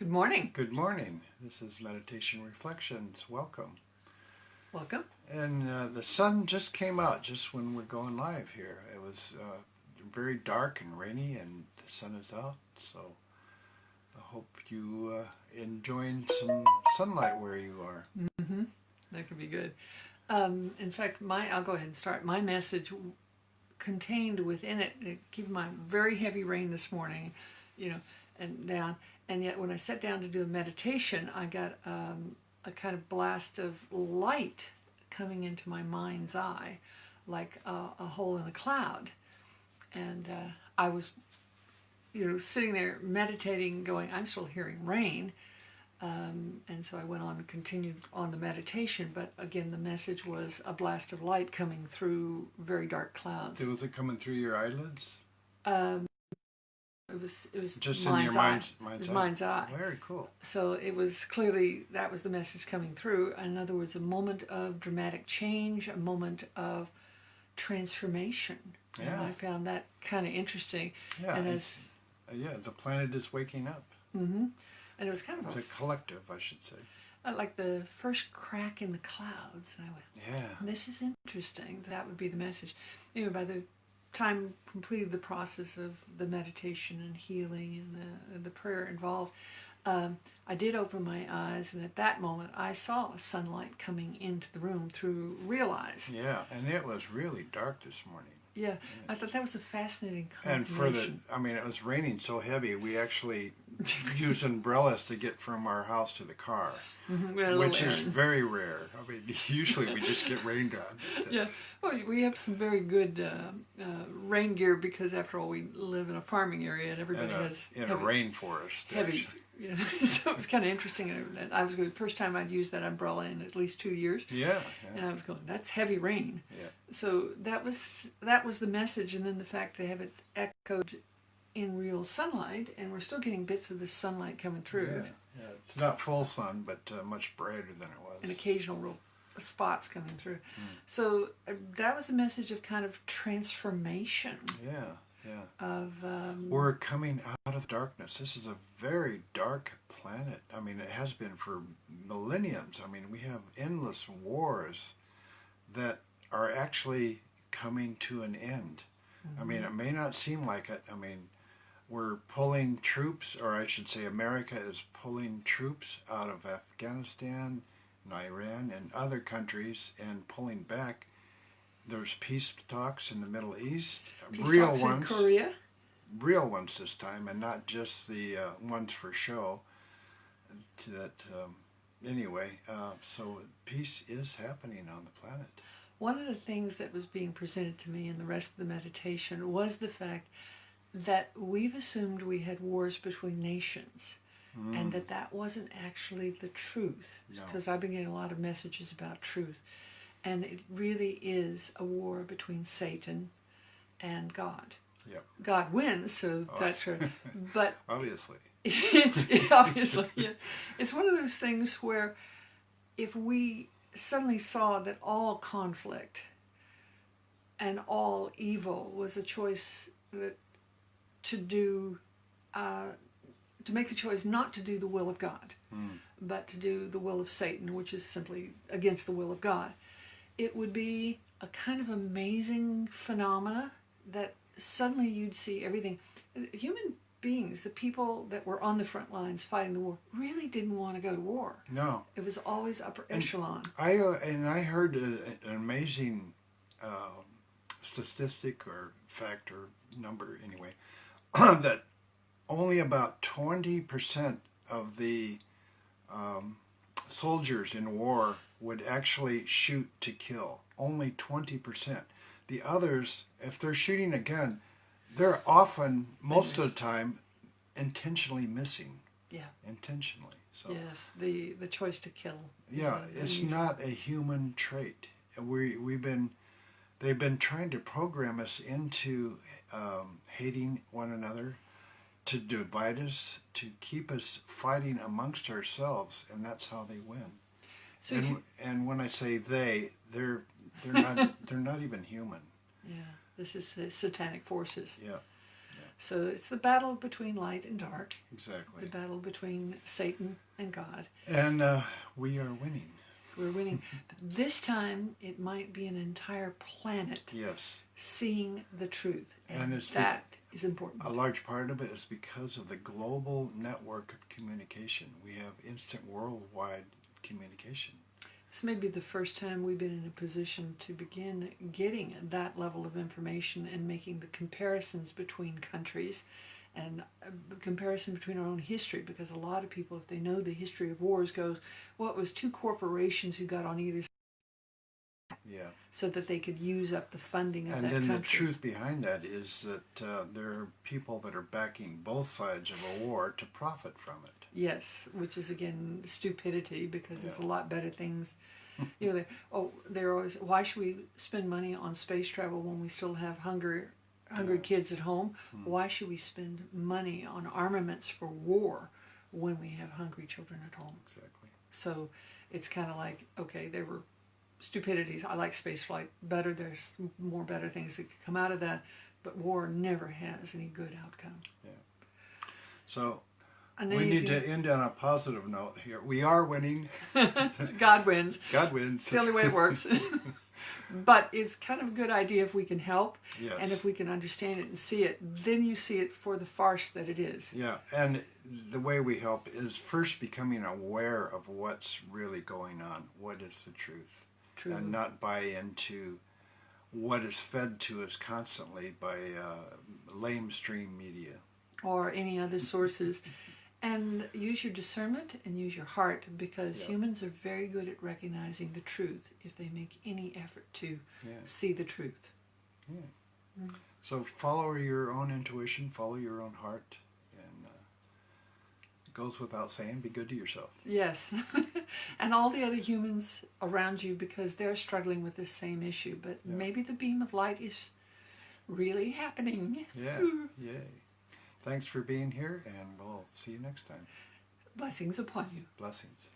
Good morning. Good morning. This is Meditation Reflections. Welcome. Welcome. And the sun just came out just when we're going live here. It was very dark and rainy, and the sun is out. So I hope you enjoying some sunlight where you are. Mm-hmm. That could be good. In fact, I'll go ahead and start. My message contained within it, keep in mind, very heavy rain this morning, and down. And yet when I sat down to do a meditation, I got a kind of blast of light coming into my mind's eye, like a hole in a cloud. And I was, sitting there meditating, going, I'm still hearing rain. And so I went on and continued on the meditation. But again, the message was a blast of light coming through very dark clouds. Was it coming through your eyelids? It was just mind's in your mind's eye. Very cool. So it was clearly, that was the message coming through. In other words, a moment of dramatic change, a moment of transformation. Yeah. And I found that kind of interesting. Yeah. And the planet is waking up. Mm-hmm. And it was kind of it's a collective, I should say. Like the first crack in the clouds. And I went, yeah, this is interesting. That would be the message. Anyway, by the time completed the process of the meditation and healing and the prayer involved, I did open my eyes, and at that moment I saw sunlight coming into the room through real eyes. Yeah, and it was really dark this morning. Yeah, I thought that was a fascinating combination. And it was raining so heavy, we actually used umbrellas to get from our house to the car, which is very rare. I mean, usually we just get rained on. Yeah, well, we have some very good rain gear because, after all, we live in a farming area and everybody has in a rainforest. Heavy. Actually. Yeah, so it was kind of interesting. And I was going, first time I'd used that umbrella in at least 2 years. Yeah. And I was going, that's heavy rain. Yeah. So that was the message, and then the fact they have it echoed in real sunlight, and we're still getting bits of this sunlight coming through. Yeah. It's not full sun, but much brighter than it was. And occasional real spots coming through. So that was a message of kind of transformation. Yeah. We're coming out of darkness. This is a very dark planet. I mean, it has been for millenniums. I mean, we have endless wars that are actually coming to an end. I mean, it may not seem like it. I mean, we're pulling troops, or I should say America is pulling troops out of Afghanistan and Iran and other countries and pulling back. There's peace talks in the Middle East, real ones, in Korea, real ones this time, and not just the ones for show. So peace is happening on the planet. One of the things that was being presented to me in the rest of the meditation was the fact that we've assumed we had wars between nations, and that wasn't actually the truth. Because I've been getting a lot of messages about truth. And it really is a war between Satan and God. Yep. God wins, so that's right. But obviously, it's obviously, yeah. It's one of those things where if we suddenly saw that all conflict and all evil was a choice to make the choice not to do the will of God, but to do the will of Satan, which is simply against the will of God, it would be a kind of amazing phenomena that suddenly you'd see everything. Human beings, the people that were on the front lines fighting the war, really didn't want to go to war. No. It was always upper echelon. I heard an amazing statistic or fact or number anyway, that only about 20% of the soldiers in war would actually shoot to kill. Only 20%. The others, if they're shooting a gun, they're often, most of the time, intentionally missing. Yeah. Intentionally. So. Yes, the choice to kill. Yeah, it's not a human trait. They've been trying to program us into hating one another, to divide us, to keep us fighting amongst ourselves, and that's how they win. So and when I say they're not even human. Yeah, this is the satanic forces. Yeah. So it's the battle between light and dark, Exactly. the battle between Satan and God. And we are winning. We're winning. This time, it might be an entire planet Yes. seeing the truth, and it's that is important. A large part of it is because of the global network of communication. We have instant worldwide communication. This may be the first time we've been in a position to begin getting that level of information and making the comparisons between countries and comparison between our own history, because a lot of people, if they know the history of wars, goes, well, it was two corporations who got on either side, Yeah. so that they could use up the funding of And that then country. the truth behind that is that there are people that are backing both sides of a war to profit from it. Yes, which is again stupidity, because there's a Yeah. lot better things. You know, they're always, why should we spend money on space travel when we still have hungry kids at home? Why should we spend money on armaments for war when we have hungry children at home? Exactly. So it's kind of like, okay, there were stupidities. I like space flight better. There's more better things that could come out of that, but war never has any good outcome. Yeah. So Amazing. we need to end on a positive note here. We are winning. God wins. God wins. It's the only way it works. But it's kind of a good idea if we can help, Yes. and if we can understand it and see it, then you see it for the farce that it is. Yeah, and the way we help is first becoming aware of what's really going on. What is the truth? True. And not buy into what is fed to us constantly by lamestream media. Or any other sources. And use your discernment and use your heart, because humans are very good at recognizing the truth if they make any effort to see the truth. Yeah. So follow your own intuition, follow your own heart, and it goes without saying, be good to yourself. Yes. And all the other humans around you, because they're struggling with this same issue. But maybe the beam of light is really happening. Yeah, yay. Thanks for being here, and we'll see you next time. Blessings upon you. Blessings.